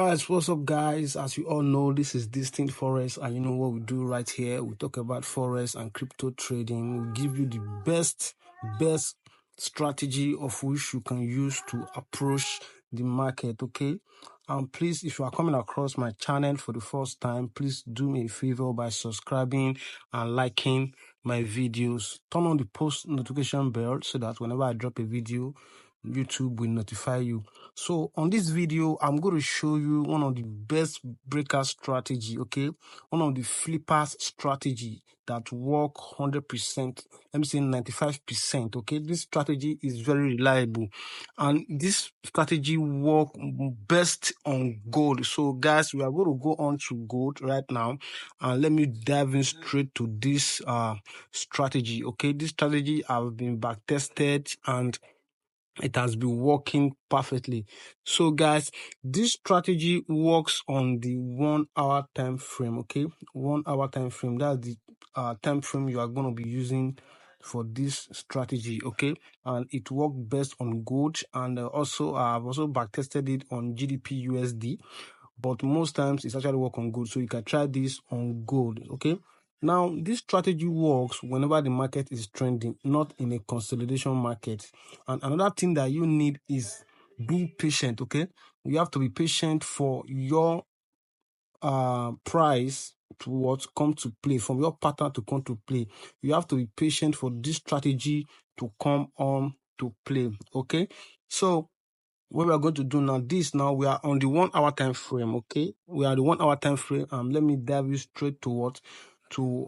Guys, what's up, guys? As you all know, this is Distinct Forex, and you know what we do right here. We talk about forex and crypto trading. We give you the best strategy of which you can use to approach the market. Okay, and please, if you are coming across my channel for the first time, please do me a favor by subscribing and liking my videos. Turn on the post notification bell so that whenever I drop a video, YouTube will notify you. So on this video, I'm going to show you one of the best breaker strategy, okay? One of the flippers strategy that work 100%, let me say 95%, okay? This strategy is very reliable, and this strategy work best on gold. So guys, we are going to go on to gold right now, and let me dive in straight to this strategy, okay? This strategy have been back tested and it has been working perfectly. So guys, this strategy works on the 1 hour time frame, okay? 1 hour time frame. That's the time frame you are going to be using for this strategy, okay? And it works best on gold, and also I've also back tested it on GDP USD, but most times it's actually work on gold. So you can try this on gold, okay? Now, this strategy works whenever the market is trending, not in a consolidation market. And another thing that you need is being patient, okay? You have to be patient for your price to what come to play, from your pattern to come to play. You have to be patient for this strategy to come on to play, okay? So what we are going to do now, we are on the 1 hour time frame, okay? We are the 1 hour time frame. Let me dive you straight to what? To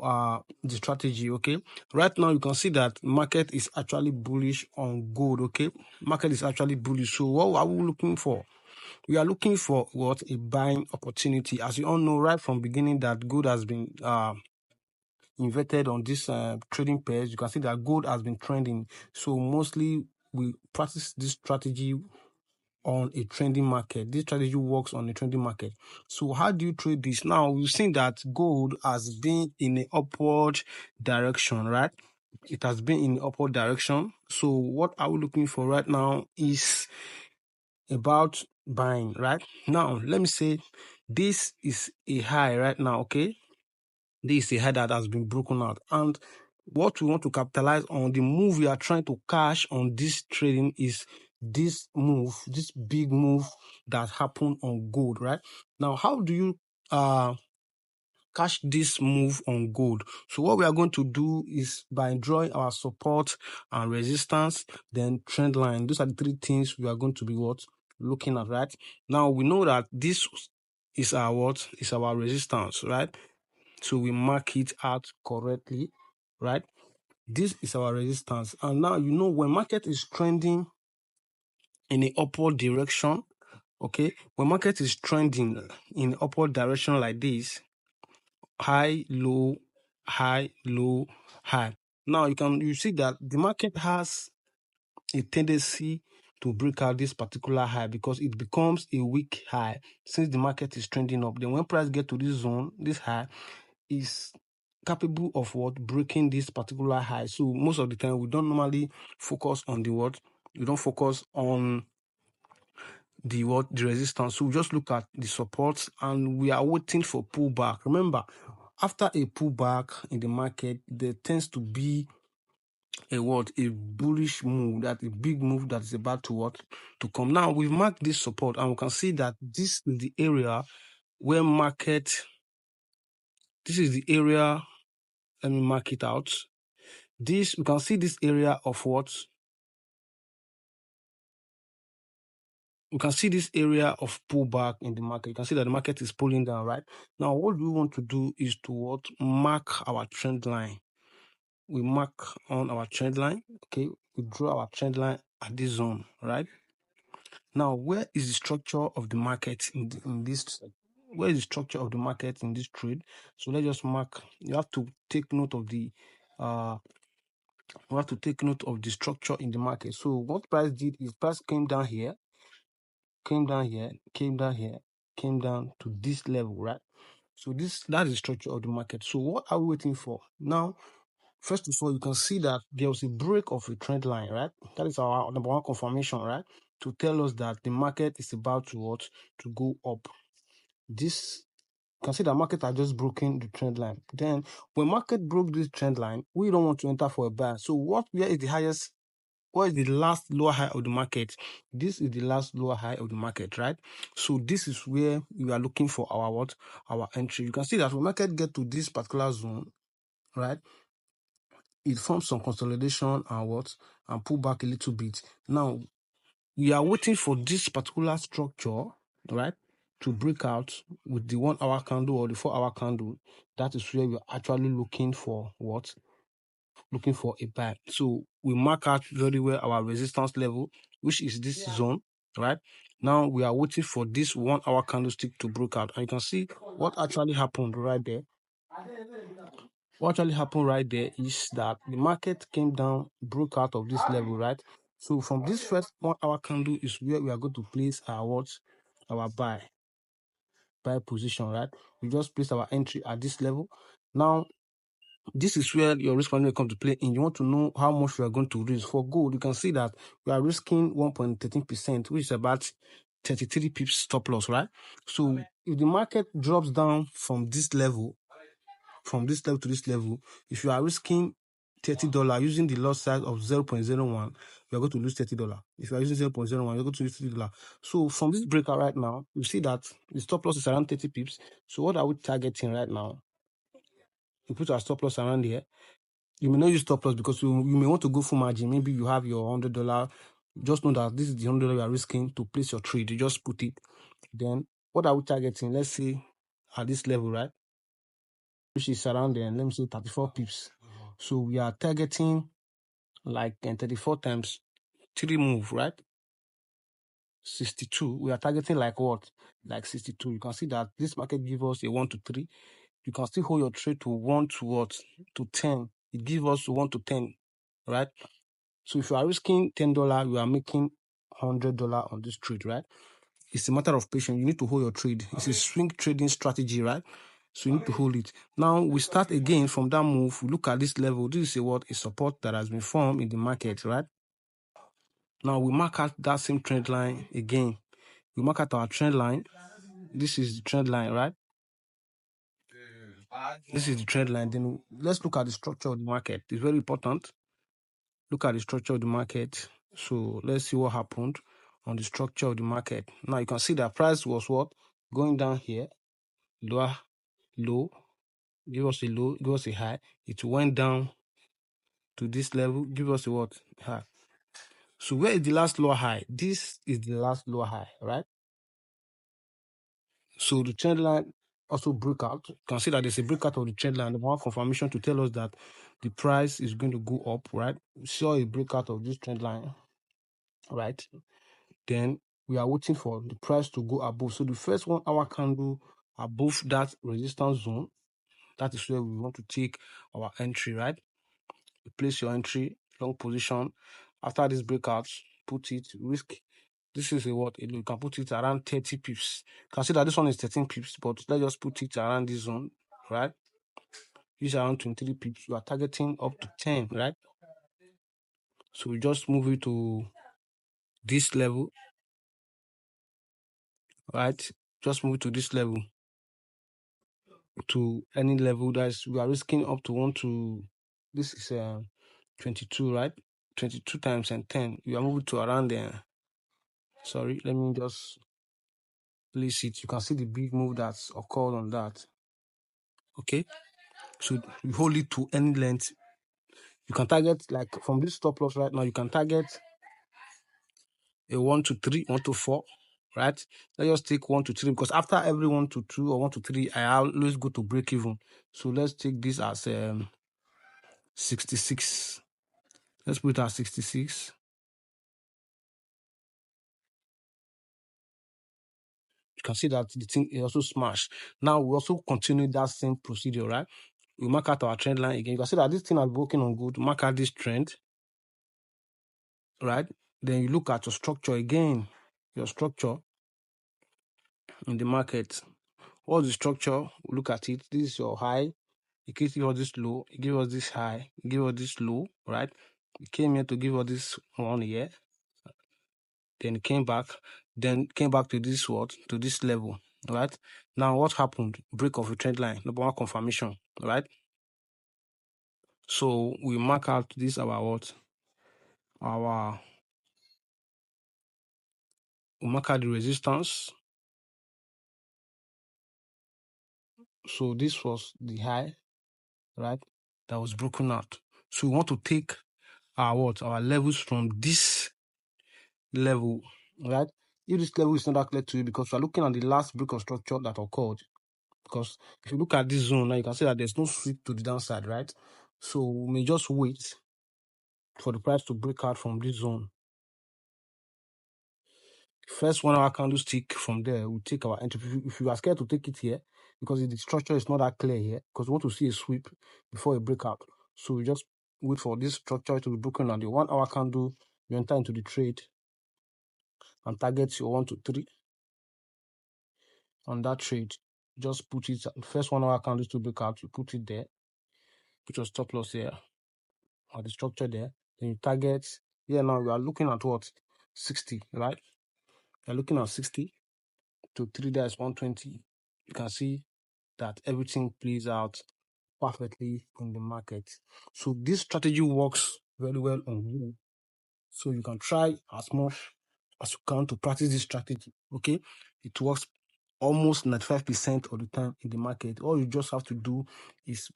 the strategy, okay? Right now you can see that market is actually bullish on gold, okay? Market is actually bullish. So what are we looking for? We are looking for what? A buying opportunity. As you all know, right from beginning, that gold has been inverted on this trading pairs. You can see that gold has been trending. So mostly we practice this strategy on a trending market. This strategy works on a trending market. So how do you trade this? Now we've seen that gold has been in an upward direction, right? It has been in the upward direction. So what are we looking for right now is about buying, right? Now let me say this is a high right now, okay? This is a high that has been broken out, and what we want to capitalize on, the move we are trying to cash on this trading, is this move, this big move that happened on gold, right? Now, how do you cash this move on gold? So what we are going to do is by drawing our support and resistance, then trend line. Those are the three things we are going to be looking at, right? Now we know that this is our is our resistance, right? So we mark it out correctly, right? This is our resistance. And now, you know, when market is trending in an upward direction, okay, when market is trending in upward direction like this, high, low, high, low, high. Now you see that the market has a tendency to break out this particular high because it becomes a weak high since the market is trending up. Then when price get to this zone, this high is capable of what? Breaking this particular high. So most of the time we don't normally focus on the what? We don't focus on the what? The resistance. So we just look at the supports and we are waiting for pullback. Remember, after a pullback in the market, there tends to be a what? A bullish move, that a big move that is about to what? To come. Now we've marked this support and we can see that this is the area where market, this is the area, let me mark it out. This, we can see this area of what? We can see this area of pullback in the market. You can see that the market is pulling down, right? Now, what we want to do is to what? Mark our trend line. We mark on our trend line, okay? We draw our trend line at this zone, right? Now, where is the structure of the market in this? Where is the structure of the market in this trade? So let's just mark. You have to take note of the structure in the market. So what price did is price came down here, came down here, came down here, came down to this level, right? So that is the structure of the market. So what are we waiting for? Now, first of all, you can see that there was a break of a trend line, right? That is our number one confirmation, right? To tell us that the market is about to what? To go up. this, you can see the market are just broken the trend line. Then when market broke this trend line, we don't want to enter for a buy. So where is the highest? What is the last lower high of the market? This is the last lower high of the market, right? So this is where we are looking for our entry. You can see that when market get to this particular zone, right, it forms some consolidation and pull back a little bit. Now we are waiting for this particular structure, right, to break out with the 1 hour candle or the 4 hour candle. That is where we're actually looking for what? Looking for a buy. So we mark out very well our resistance level, which is this zone, right? Now we are waiting for this 1 hour candlestick to break out. And you can see what actually happened right there. What actually happened right there is that the market came down, broke out of this level, right? So from this first 1 hour candle is where we are going to place our buy position, right? We just place our entry at this level. Now this is where your risk management comes to play in. You want to know how much you are going to risk. For gold, you can see that we are risking 1.13%, which is about 33 pips stop loss, right? So if the market drops down from this level to this level, if you are risking $30 using the loss size of 0.01, you are going to lose $30. If you are using 0.01, you're going to lose $30. So from this breakout right now, you see that the stop loss is around 30 pips. So what are we targeting right now? You put our stop loss around here. You may not use stop loss because you may want to go full margin. Maybe you have your $100. Just know that this is the $100 you are risking to place your trade. You just put it. Then what are we targeting? Let's say at this level, right? Which is around then, let me say 34 pips. So we are targeting like 34 times 3 move, right? 62. We are targeting like what? Like 62. You can see that this market gives us a 1 to 3. You can still hold your trade to 1 to what? To 10. It gives us 1 to 10, right? So if you are risking $10, you are making $100 on this trade, right? It's a matter of patience. You need to hold your trade. It's a swing trading strategy, right? So you need to hold it. Now we start again from that move. We look at this level. This is a support that has been formed in the market, right? Now we mark out that same trend line again. We mark out our trend line. This is the trend line, right? This is the trend line. Then let's look at the structure of the market. It's very important. Look at the structure of the market. So let's see what happened on the structure of the market. Now you can see that price was what? Going down here. Low. Give us a low, give us a high. It went down to this level, give us a what? High. So where is the last lower high? This is the last lower high, right? So the trend line also broke out. You can see that there's a breakout of the trend line. The one confirmation to tell us that the price is going to go up, right? We saw a breakout of this trend line, right? Then we are waiting for the price to go above. So the first 1 hour candle above that resistance zone, that is where we want to take our entry, right? You place your entry, long position. After this breakout, put it, risk. This is a what? You can put it around 30 pips. You can see that this one is 13 pips, but let's just put it around this zone, right? Use around 23 pips. You are targeting up to 10, right? So we just move it to this level, right? Just move it to this level, to any level that's we are risking up to 1 to this is 22, right? 22 times and 10. You are moving to around there. Sorry, let me just place it. You can see the big move that's occurred on that. Okay, so you hold it to any length. You can target, like from this stop loss right now, you can target a 1 to 3, 1 to 4, right? Let's just take 1 to 3 because after every 1 to 2 or 1 to 3, I always go to break even. So let's take this as 66. Let's put it at 66. You can see that the thing is also smashed. Now we also continue that same procedure, right? We mark out our trend line again. You can see that this thing has broken on good. Mark out this trend, right? Then you look at your structure again, your structure in the market. What's the structure? We look at it. This is your high. It gives us this low. It gives us this high. It gives us this low, right? It came here to give us this one here. Then it came back. Then came back to this what? To this level. right? Now, what happened? Break of a trend line, number one confirmation, right? So we mark out this our what? We mark out the resistance. So this was the high, right? That was broken out. So we want to take our levels from this level, right? If this level is not that clear to you, because we're looking at the last break of structure that occurred. Because if you look at this zone now, you can see that there's no sweep to the downside, right? So we may just wait for the price to break out from this zone. First 1 hour candlestick from there, we'll take our entry. If you are scared to take it here, because the structure is not that clear here, because we want to see a sweep before a breakout. So we just wait for this structure to be broken on the 1 hour candle. You enter into the trade and target your 1 to 3 on that trade. Just put it first 1 hour candle to break out. You put it there, put your stop loss here or the structure there. Then you target. Here now we are looking at what? 60, right? You're looking at 60 to 3 days 120. You can see that everything plays out perfectly in the market. So this strategy works very well on you. So you can try as much as you can to practice this strategy. Okay, it works almost 95% of the time in the market. All you just have to do is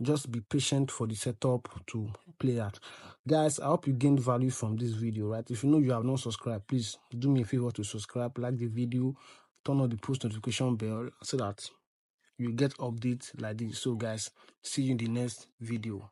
just be patient for the setup to play out. Guys, I hope you gained value from this video, right? If you know you have not subscribed, please do me a favor to subscribe, like the video, turn on the post notification bell so that you get updates like this. So guys, see you in the next video.